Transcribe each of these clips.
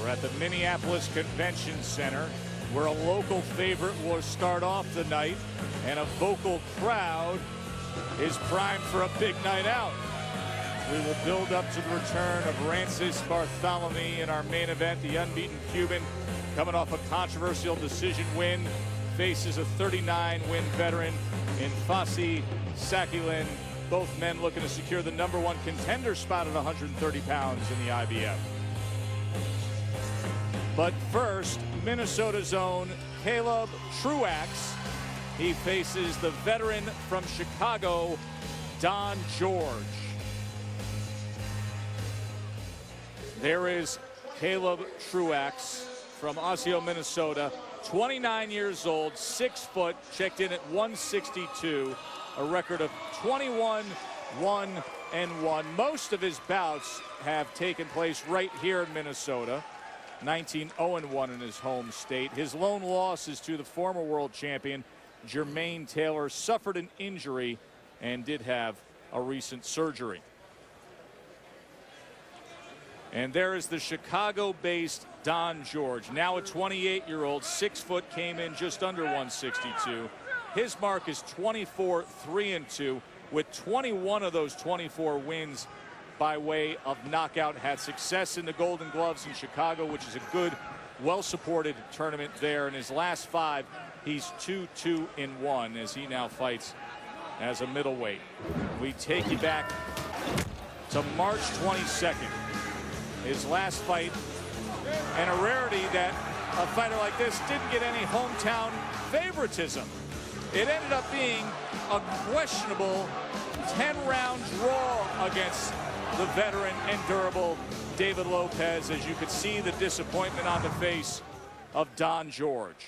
We're at the Minneapolis Convention Center, where a local favorite will start off the night, and a vocal crowd is primed for a big night out. We will build up to the return of Rances Bartholomew in our main event. The unbeaten Cuban, coming off a controversial decision win, faces a 39-win veteran in Fassi Sakhalin. Both men looking to secure the #1 contender spot at 130 pounds in the IBF. But first, Minnesota's own Caleb Truax. He faces the veteran from Chicago, Don George. There is Caleb Truax from Osseo, Minnesota, 29 years old, 6 foot, checked in at 162, a record of 21-1-1. Most of his bouts have taken place right here in Minnesota. 19-0-1 in his home state. His lone loss is to the former world champion, Jermaine Taylor. Suffered an injury and did have a recent surgery. And there is the Chicago-based Don George, now a 28-year-old, 6 foot, came in just under 162. His mark is 24-3-2, with 21 of those 24 wins by way of knockout. Had success in the Golden Gloves in Chicago, which is a good, well-supported tournament there. In his last 5, he's 2-2-1 as he now fights as a middleweight. We take you back to March 22nd. His last fight, and a rarity that a fighter like this didn't get any hometown favoritism. It ended up being a questionable 10-round draw against the veteran and durable David Lopez, as you could see the disappointment on the face of Don George.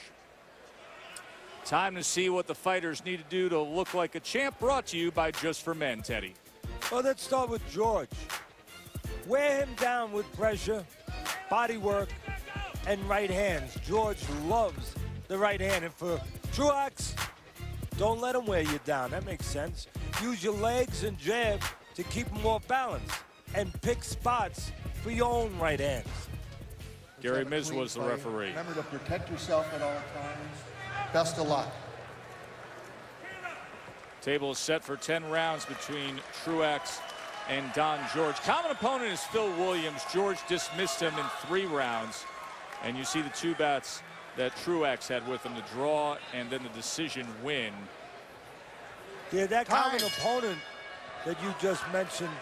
Time to see what the fighters need to do to look like a champ, brought to you by Just for Men, Teddy. Well, let's start with George. Wear him down with pressure, body work, and right hands. George loves the right hand. And for Truax, don't let him wear you down. That makes sense. Use your legs and jab to keep him off balance, and pick spots for your own right hands. Gary Miz was the referee. Remember to protect yourself at all times. Best of luck. Table is set for 10 rounds between Truax and Don George. Common opponent is Phil Williams. George dismissed him in 3 rounds. And you see the 2 bouts that Truax had with him, the draw and then the decision win. Yeah, that common opponent that you just mentioned,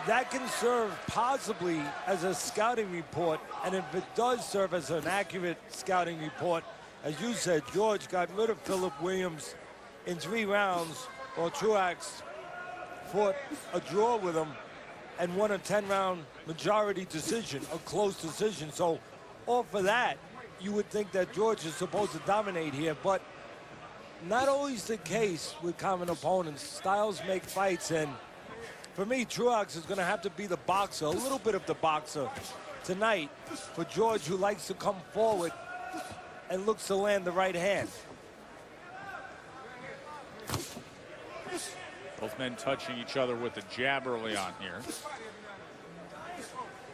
that can serve possibly as a scouting report. And if it does serve as an accurate scouting report, as you said, George got rid of Philip Williams in 3 rounds, while Truax fought a draw with him and won a 10-round majority decision, a close decision. So all for that, you would think that George is supposed to dominate here, but not always the case with common opponents. Styles make fights, and for me, Truax is going to have to be the boxer, a little bit of the boxer tonight for George, who likes to come forward and looks to land the right hand. Both men touching each other with a jab early on here.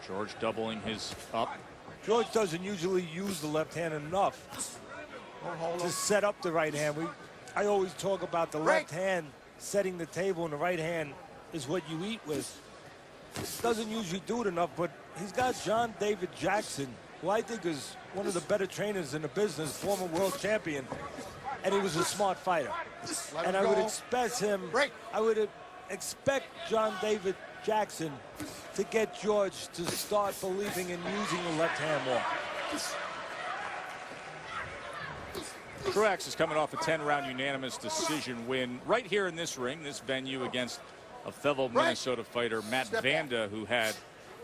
George doubling his up. George doesn't usually use the left hand enough to set up the right hand. I always talk about the left hand setting the table, and the right hand is what you eat with. Doesn't usually do it enough, but he's got John David Jackson, who I think is one of the better trainers in the business, former world champion, and he was a smart fighter. And I would expect him, I would expect John David Jackson to get George to start believing in using the left hand more. Truax is coming off a 10-round unanimous decision win right here in this ring, this venue, against a fellow Minnesota fighter, Matt Vanda, who had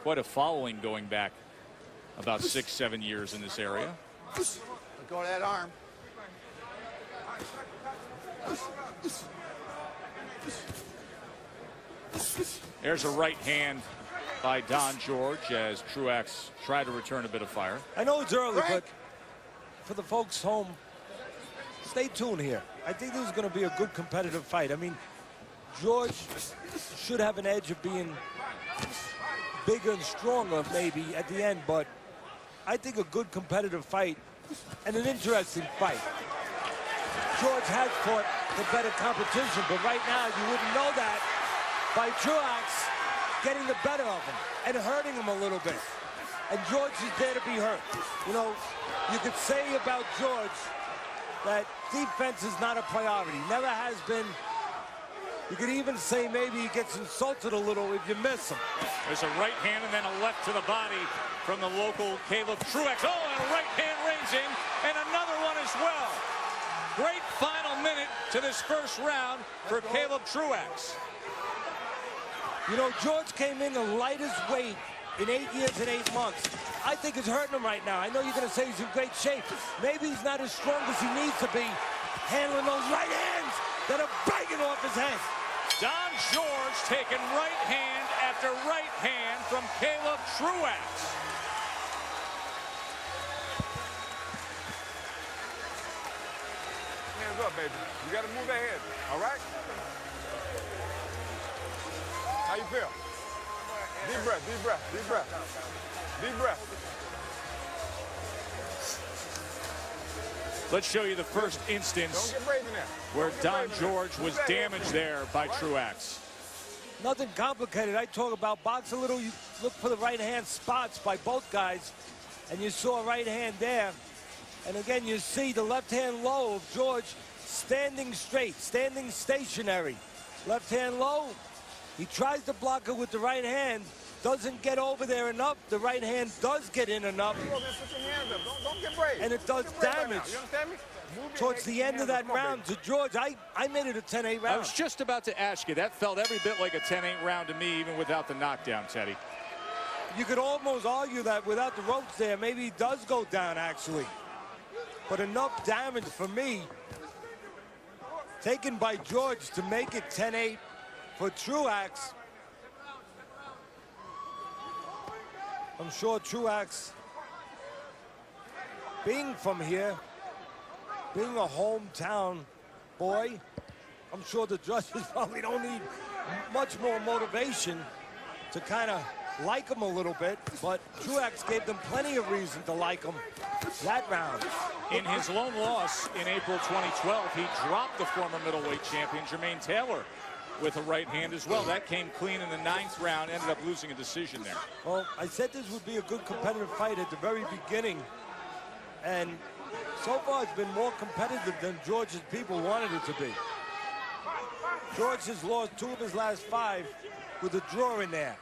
quite a following going back about 6-7 years in this area. Go to that arm. There's a right hand by Don George as Truax tried to return a bit of fire. I know it's early, but for the folks home, stay tuned here. I think this is going to be a good competitive fight. I mean, George should have an edge of being bigger and stronger maybe at the end, but I think, a good competitive fight and an interesting fight. George has fought the better competition, but right now you wouldn't know that by Truax getting the better of him and hurting him a little bit. And George is there to be hurt. You know, you could say about George that defense is not a priority. Never has been. You could even say maybe he gets insulted a little if you miss him. There's a right hand and then a left to the body from the local Caleb Truax. Oh, and a right hand rings in, and another one as well. Great final minute to this first round for Caleb Truax. You know, George came in the lightest weight in 8 years and 8 months. I think it's hurting him right now. I know you're going to say he's in great shape. Maybe he's not as strong as he needs to be handling those right hands that are biting off his head. Don George taking right hand after right hand from Caleb Truax. Hands up, baby. You got to move that head, all right? How you feel? Deep breath, deep breath, deep breath. Deep breath. Let's show you the first instance Don't get brave in there. where Don George was damaged there by Truax. Nothing complicated. I talk about box a little. You look for the right hand spots by both guys, and you saw a right hand there. And again, you see the left hand low of George standing straight, standing stationary. Left hand low. He tries to block it with the right hand. Doesn't get over there enough. The right hand does get in enough. Go, man, put your hands up. Don't get brave. And it does damage. You understand me? Towards the end of that round to George, I made it a 10-8 round. I was just about to ask you. That felt every bit like a 10-8 round to me, even without the knockdown, Teddy. You could almost argue that without the ropes there, maybe he does go down, actually. But enough damage for me, taken by George, to make it 10-8 for Truax. I'm sure Truax, being from here, being a hometown boy, I'm sure the judges probably don't need much more motivation to kind of like him a little bit, but Truax gave them plenty of reason to like him that round. In his lone loss in April 2012, he dropped the former middleweight champion Jermaine Taylor with a right hand as well. That came clean in the 9th round, ended up losing a decision there. Well, I said this would be a good competitive fight at the very beginning, and so far it's been more competitive than George's people wanted it to be. George has lost 2 of his last 5 with a draw in there.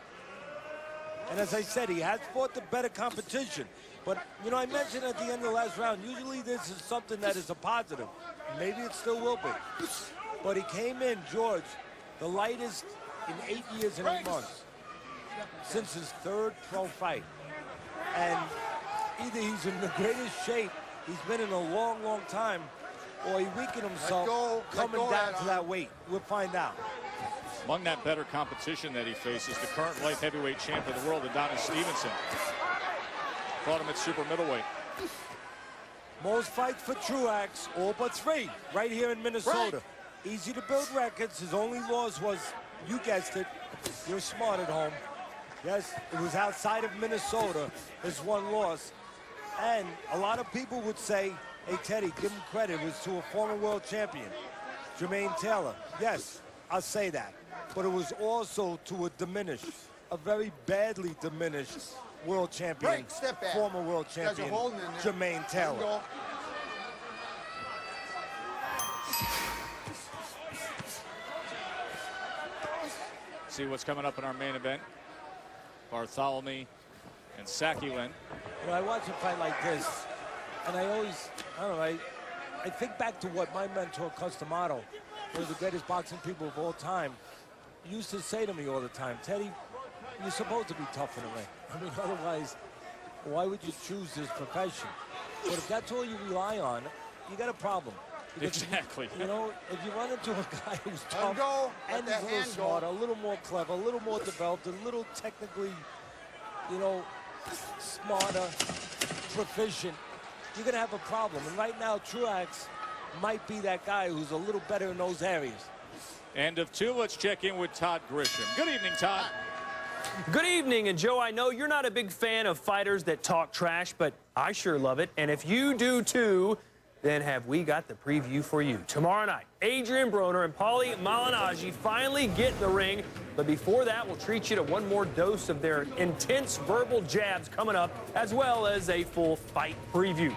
And as I said, he has fought the better competition. But, you know, I mentioned at the end of the last round, usually this is something that is a positive. Maybe it still will be. But he came in, George, the lightest in 8 years and 8 months since his 3rd pro fight. And either he's in the greatest shape he's been in a long, long time, or he weakened himself coming down to that weight. We'll find out. Among that better competition that he faces, the current light heavyweight champion of the world, Adonis Stevenson. Fought him at super middleweight. Most fights for Truax, all but 3, right here in Minnesota. Easy to build records. His only loss was, you guessed it, you're smart at home. Yes, it was outside of Minnesota, his 1 loss. And a lot of people would say, hey, Teddy, give him credit. It was to a former world champion, Jermaine Taylor. Yes, I'll say that. But it was also to a very badly diminished world champion, former world champion, Jermaine Taylor. See what's coming up in our main event. Bartholomew and Sakulin. You know, I watch a fight like this, and I always, I don't know, I think back to what my mentor, Customato, one of the greatest boxing people of all time, used to say to me all the time, Teddy, you're supposed to be tough in the ring. I mean, otherwise, why would you choose this profession? But if that's all you rely on, you got a problem. Because exactly. You know, if you run into a guy who's tough and he's a little smarter, a little more clever, a little more developed, a little technically, you know, smarter, proficient, you're going to have a problem. And right now, Truax might be that guy who's a little better in those areas. End of 2. Let's check in with Todd Grisham. Good evening, Todd. Good evening, and Joe, I know you're not a big fan of fighters that talk trash, but I sure love it. And if you do too, then have we got the preview for you. Tomorrow night, Adrian Broner and Paulie Malignaggi finally get in the ring. But before that, we'll treat you to one more dose of their intense verbal jabs coming up, as well as a full fight preview.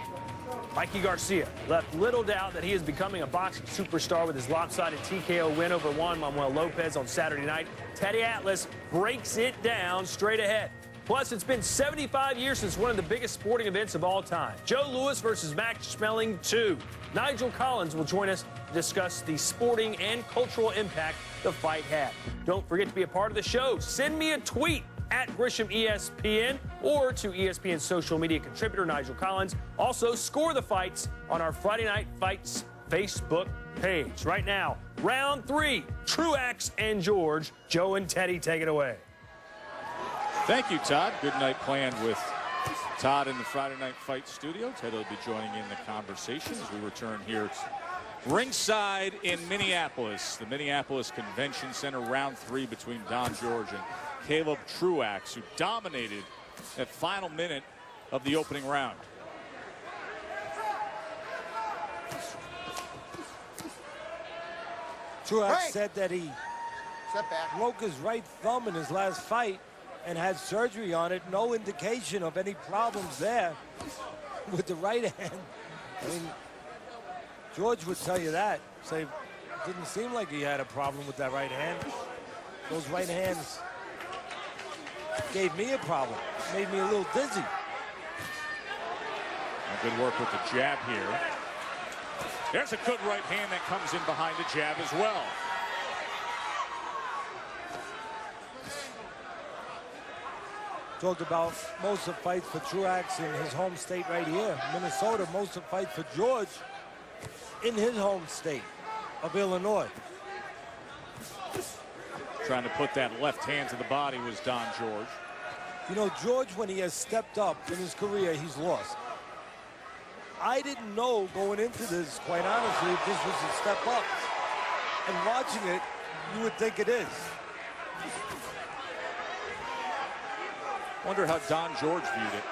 Mikey Garcia left little doubt that he is becoming a boxing superstar with his lopsided TKO win over Juan Manuel Lopez on Saturday night. Teddy Atlas breaks it down straight ahead. Plus, it's been 75 years since one of the biggest sporting events of all time. Joe Louis versus Max Schmeling 2. Nigel Collins will join us to discuss the sporting and cultural impact the fight had. Don't forget to be a part of the show. Send me a tweet at Grisham ESPN or to ESPN social media contributor Nigel Collins. Also, score the fights on our Friday Night Fights Facebook page. Right now, round 3, Truax and George. Joe and Teddy, take it away. Thank you, Todd. Good night planned with Todd in the Friday Night Fight studio. Ted will be joining in the conversation as we return here ringside in Minneapolis. The Minneapolis Convention Center, round 3 between Don George and Caleb Truax, who dominated that final minute of the opening round. Truax said that he broke his right thumb in his last fight and had surgery on it. No indication of any problems there with the right hand. I mean, George would tell you that. Say, it didn't seem like he had a problem with that right hand. Those right hands gave me a problem. Made me a little dizzy. Good work with the jab here. There's a good right hand that comes in behind the jab as well. Talked about most of the fights for Truax in his home state right here, Minnesota. Most of the fights for George in his home state of Illinois. Trying to put that left hand to the body was Don George. You know, George, when he has stepped up in his career, he's lost. I didn't know going into this, quite honestly, if this was a step up. And watching it, you would think it is. Wonder how Don George viewed it.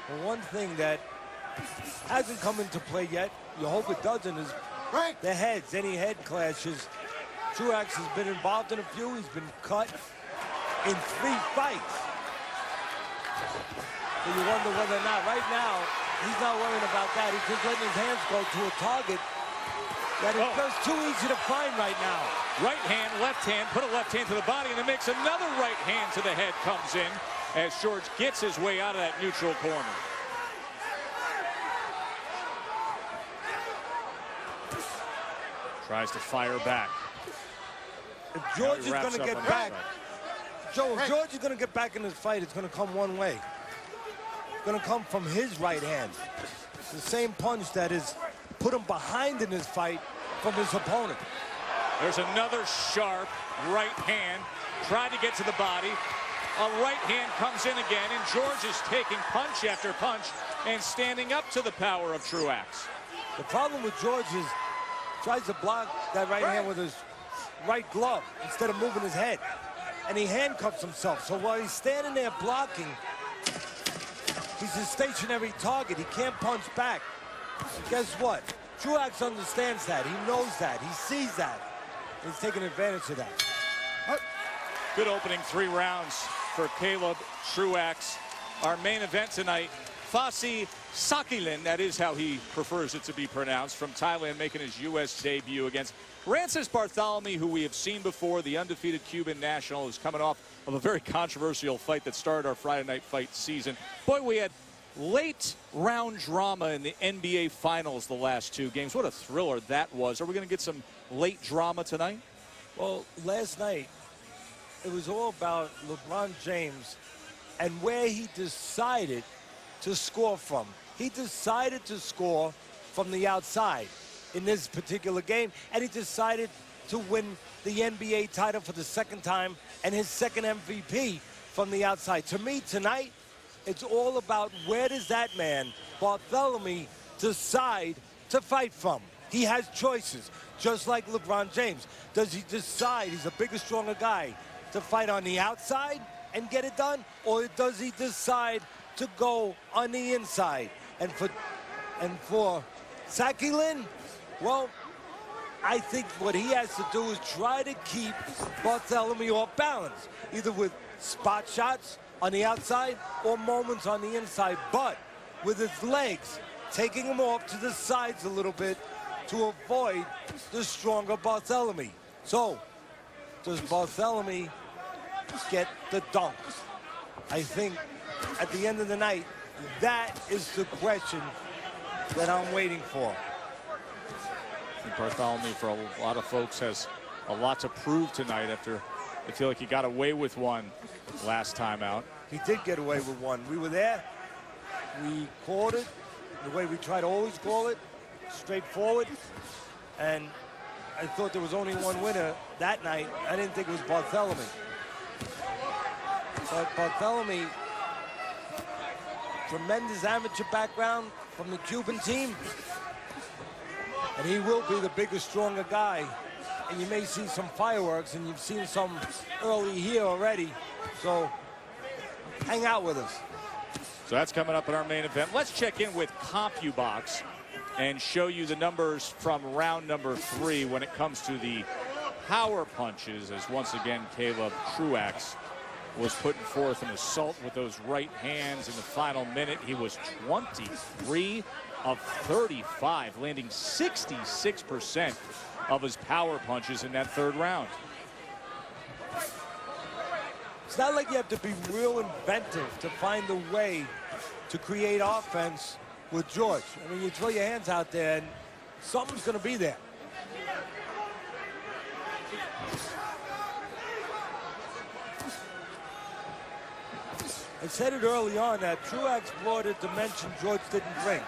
Well, one thing that hasn't come into play yet, you hope it doesn't, is the heads, any head clashes. Truax has been involved in a few. He's been cut in 3 fights. So you wonder whether or not, right now, he's not worrying about that. He's just letting his hands go to a target that is just too easy to find right now. Right hand, left hand, put a left hand to the body, and it makes another right hand to the head comes in as George gets his way out of that neutral corner. Tries to fire back. If George is going to get back, Joe, if George is going to get back in this fight, it's going to come one way. It's going to come from his right hand. It's the same punch that has put him behind in this fight from his opponent. There's another sharp right hand. Tried to get to the body. A right hand comes in again, and George is taking punch after punch and standing up to the power of Truax. The problem with George is tries to block that right hand with his right glove instead of moving his head. And he handcuffs himself. So while he's standing there blocking, he's a stationary target. He can't punch back. And guess what? Truax understands that. He knows that. He sees that. He's taking advantage of that. Good opening 3 rounds for Caleb Truax. Our main event tonight, Fasi Sakilin, that is how he prefers it to be pronounced, from Thailand, making his U.S. debut against Rances Bartholomew, who we have seen before. The undefeated Cuban national is coming off of a very controversial fight that started our Friday Night Fight season. Boy, we had late round drama in the NBA Finals the last 2 games. What a thriller that was. Are we going to get some late drama tonight? Well, last night, it was all about LeBron James and where he decided to score from. He decided to score from the outside in this particular game, and he decided to win the NBA title for the 2nd time and his 2nd MVP from the outside. To me, tonight, it's all about where does that man, Bartholomew, decide to fight from. He has choices, just like LeBron James. Does he decide, he's a bigger, stronger guy, to fight on the outside and get it done, or does he decide to go on the inside? And for Saki Lin, well, I think what he has to do is try to keep Barthélemy off balance, either with spot shots on the outside or moments on the inside, but with his legs, taking him off to the sides a little bit to avoid the stronger Barthélemy. So, does Barthélemy get the dunk? I think at the end of the night, that is the question that I'm waiting for. I think Barthélemy, for a lot of folks, has a lot to prove tonight after they feel like he got away with one last time out. He did get away with one. We were there. We called it the way we try to always call it, straightforward. And I thought there was only one winner that night. I didn't think it was Barthélemy. But Barthélemy, tremendous amateur background from the Cuban team. And he will be the bigger, stronger guy. And you may see some fireworks, and you've seen some early here already. So hang out with us. So that's coming up in our main event. Let's check in with CompuBox and show you the numbers from round number 3 when it comes to the power punches, as once again Caleb Truax was putting forth an assault with those right hands in the final minute. He was 23 of 35, landing 66% of his power punches in that third round. It's not like you have to be real inventive to find a way to create offense with George. I mean, you throw your hands out there and something's going to be there. I said it early on that Truax brought a dimension George didn't bring.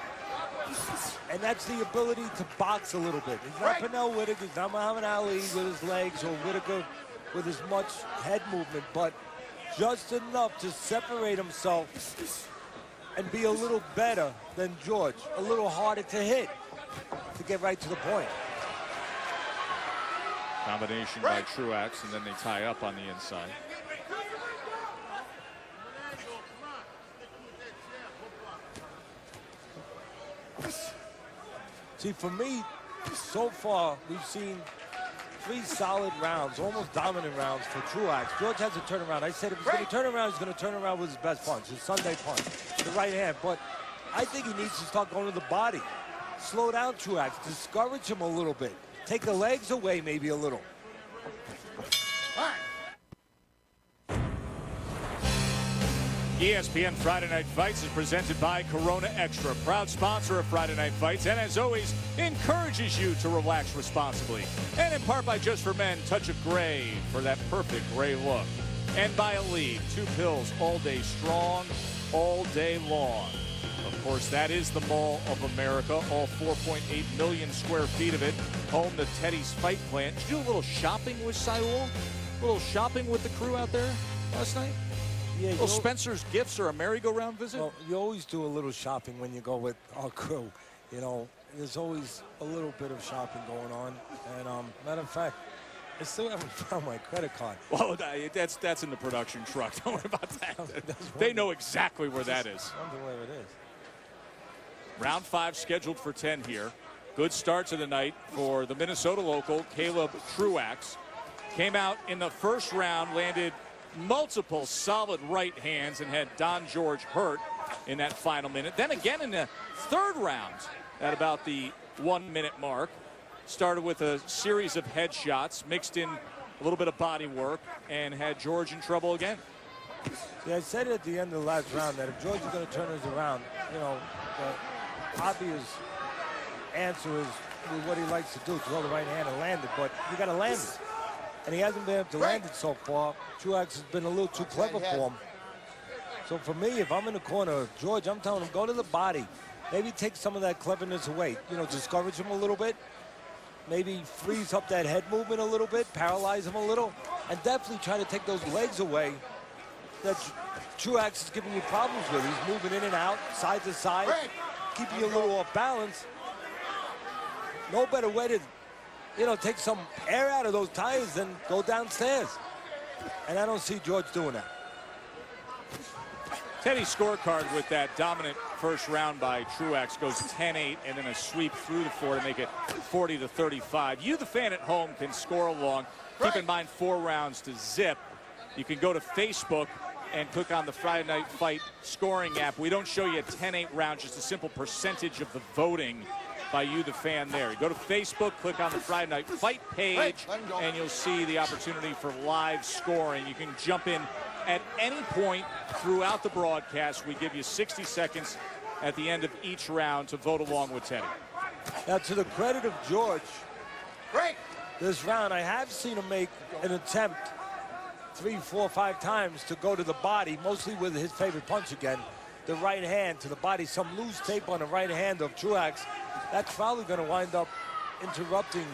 And that's the ability to box a little bit. He's not Pernell Whitaker, he's not Muhammad Ali with his legs, or Whitaker with as much head movement, but just enough to separate himself and be a little better than George, a little harder to hit, to get right to the point. Combination by Truax, and then they tie up on the inside. See, for me, so far, we've seen 3 solid rounds, almost dominant rounds for Truax. George has to turn around. I said if he's going to turn around, he's going to turn around with his best punch, his Sunday punch, the right hand. But I think he needs to start going to the body. Slow down Truax, discourage him a little bit. Take the legs away maybe a little. ESPN Friday Night Fights is presented by Corona Extra, proud sponsor of Friday Night Fights, and as always, encourages you to relax responsibly. And in part by Just for Men, touch of gray for that perfect gray look. And by Aleve, 2 pills all day strong, all day long. Of course, that is the Mall of America, all 4.8 million square feet of it, home to Teddy's Fight Plant. Did you do a little shopping with Saul? A little shopping with the crew out there last night? Yeah, little Spencer's Gifts or a merry-go-round visit? Well, you always do a little shopping when you go with our crew. You know, there's always a little bit of shopping going on. And matter of fact, I still haven't found my credit card. Well, that's in the production truck. Don't worry about that. They know exactly where that is. I wonder where it is. Round 5 scheduled for 10 here. Good start to the night for the Minnesota local, Caleb Truax. Came out in the first round, landed multiple solid right hands, and had Don George hurt in that final minute. Then again in the third round at about the 1 minute mark. Started with a series of headshots, mixed in a little bit of body work, and had George in trouble again. See, I said at the end of the last round that if George is going to turn us around, you know, the obvious answer is with what he likes to do, throw the right hand and land it, but you got to land it. And he hasn't been able to land it so far. Truax has been a little too clever for him. So for me, if I'm in the corner of George, I'm telling him, go to the body. Maybe take some of that cleverness away. You know, discourage him a little bit. Maybe freeze up that head movement a little bit, paralyze him a little, and definitely try to take those legs away that Truax is giving you problems with. He's moving in and out, side to side, keeping you a little off balance. No better way to, you know, take some air out of those tires than go downstairs. And I don't see George doing that. Teddy's scorecard with that dominant first round by Truax goes 10-8 and then a sweep through the floor to make it 40-35. You, the fan at home, can score along. Keep in mind 4 rounds to zip. You can go to Facebook and click on the Friday Night Fight scoring app. We don't show you a 10-8 round, just a simple percentage of the voting by you, the fan there. You go to Facebook, click on the Friday Night Fight page, and you'll see the opportunity for live scoring. You can jump in at any point throughout the broadcast. We give you 60 seconds at the end of each round to vote along with Teddy. Now, to the credit of George, this round, I have seen him make an attempt 3, 4, 5 times to go to the body, mostly with his favorite punch again, the right hand to the body. Some loose tape on the right hand of Truax. That's probably going to wind up interrupting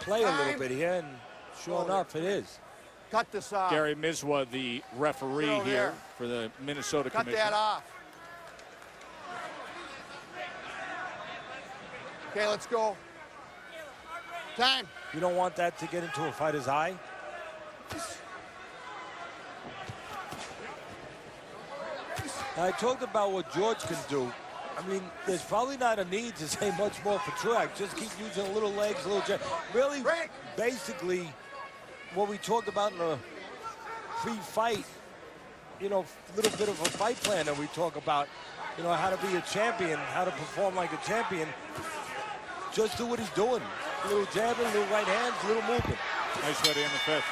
play a little bit here, and sure enough, it is. Cut this off. Gary Mizwa, the referee here for the Minnesota Commission. Cut that off. Okay, let's go. Time. You don't want that to get into a fighter's eye. Now, I talked about what George can do. I mean, there's probably not a need to say much more for Truax. Just keep using a little legs, a little jab. Really, basically, what we talked about in the pre-fight, you know, a little bit of a fight plan that we talk about, you know, how to be a champion, how to perform like a champion. Just do what he's doing. A little jabbing, a little right hands, a little movement. Nice way to end the 5th.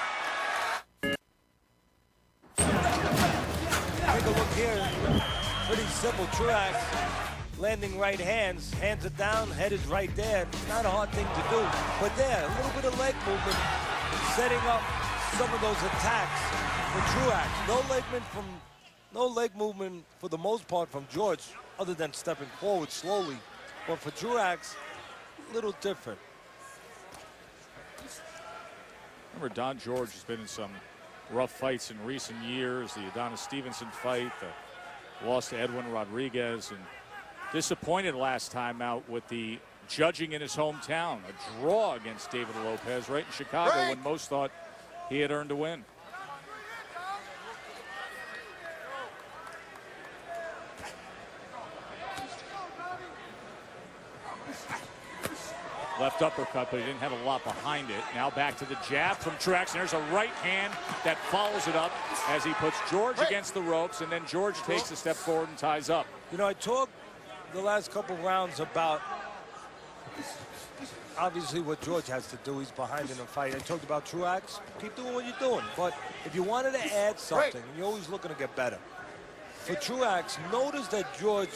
Take a look here. Pretty simple. Truax landing right hands it down, head is right there. Not a hard thing to do. But there, a little bit of leg movement, setting up some of those attacks for Truax. No leg movement for the most part from George, other than stepping forward slowly. But for Truax, a little different. Remember, Don George has been in some rough fights in recent years. The Adonis Stevenson fight, the loss to Edwin Rodriguez, and disappointed last time out with the judging in his hometown. A draw against David Lopez right in Chicago when most thought he had earned a win. Left uppercut, but he didn't have a lot behind it. Now back to the jab from Truax, and there's a right hand that follows it up as he puts George against the ropes, and then George takes a step forward and ties up. You know, I talked the last couple rounds about obviously what George has to do. He's behind in the fight. I talked about Truax. Keep doing what you're doing. But if you wanted to add something, you're always looking to get better. For Truax, notice that George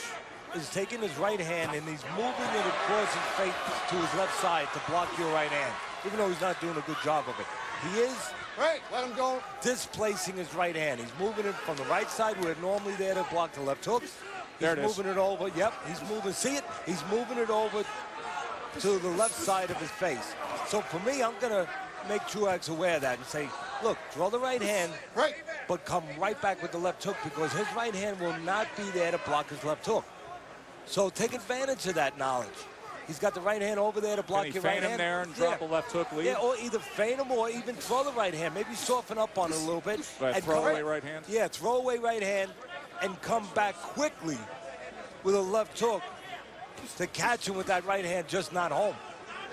is taking his right hand and he's moving it across his face to his left side to block your right hand, even though he's not doing a good job of it. He is let him go. Displacing his right hand. He's moving it from the right side where normally there to block the left hook. There it is. He's moving it over. Yep, he's moving. See it? He's moving it over to the left side of his face. So for me, I'm going to make Truax aware of that and say, look, draw the right hand, but come right back with the left hook, because his right hand will not be there to block his left hook. So take advantage of that knowledge. He's got the right hand over there to block your right hand. Feint him there and drop a left hook lead? Yeah, or either feint him or even throw the right hand. Maybe soften up on it a little bit. Right, throw away right hand? Yeah, throw away right hand and come back quickly with a left hook to catch him with that right hand, just not home.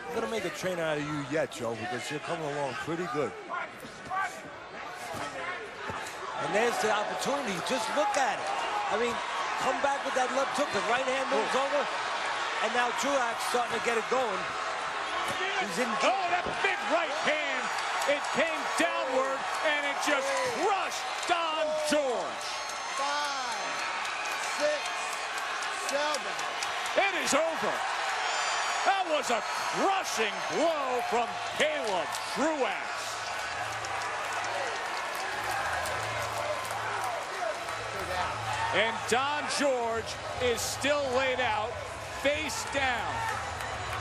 I'm going to make a trainer out of you yet, Joe, because you're coming along pretty good. And there's the opportunity. Just look at it. I mean, come back with that left hook. The right hand moves over. And now Truax starting to get it going. He's in. Oh, that big right hand. It came downward, and it just crushed Don George. 5, 6, 7. It is over. That was a crushing blow from Caleb Truax. And Don George is still laid out, face down.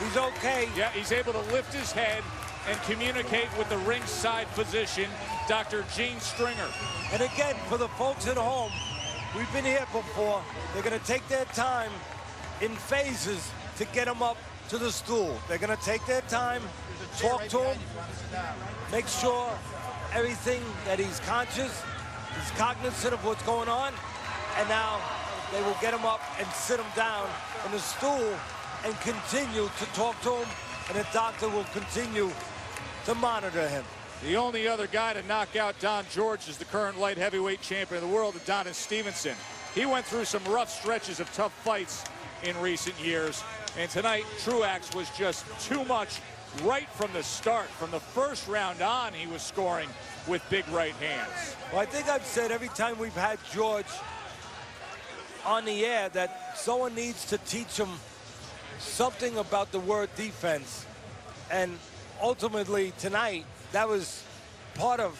He's okay. Yeah, he's able to lift his head and communicate with the ringside physician, Dr. Gene Stringer. And again, for the folks at home, we've been here before. They're going to take their time in phases to get him up to the stool. They're going to take their time, talk to him, make sure everything that he's conscious. He's cognizant of what's going on. And now they will get him up and sit him down in a stool and continue to talk to him. And the doctor will continue to monitor him. The only other guy to knock out Don George is the current light heavyweight champion of the world, Adonis Stevenson. He went through some rough stretches of tough fights in recent years. And tonight, Truax was just too much right from the start. From the first round on, he was scoring with big right hands. Well, I think I've said every time we've had George on the air that someone needs to teach him something about the word defense. And ultimately, tonight, that was part of,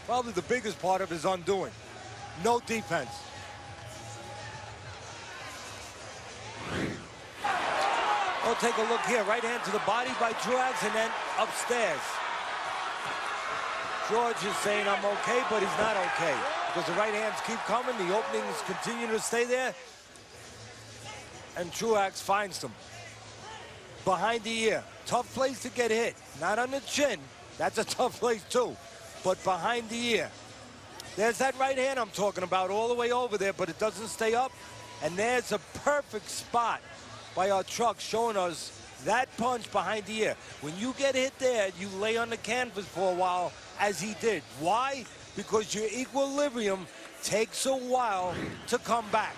probably the biggest part of his undoing. No defense. We'll take a look here. Right hand to the body by Truax and then upstairs. George is saying, I'm okay, but he's not okay. Because the right hands keep coming. The openings continue to stay there. And Truax finds them. Behind the ear. Tough place to get hit. Not on the chin. That's a tough place too. But behind the ear. There's that right hand I'm talking about all the way over there, but it doesn't stay up. And there's a perfect spot by our Truax showing us that punch behind the ear. When you get hit there, you lay on the canvas for a while, as he did. Why? Because your equilibrium takes a while to come back.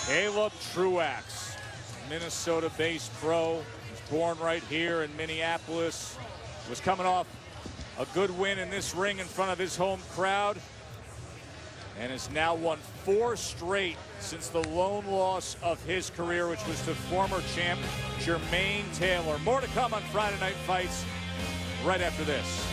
Caleb Truax, Minnesota-based pro, was born right here in Minneapolis, was coming off a good win in this ring in front of his home crowd, and has now won 4 straight since the lone loss of his career, which was to former champ Jermaine Taylor. More to come on Friday Night Fights right after this.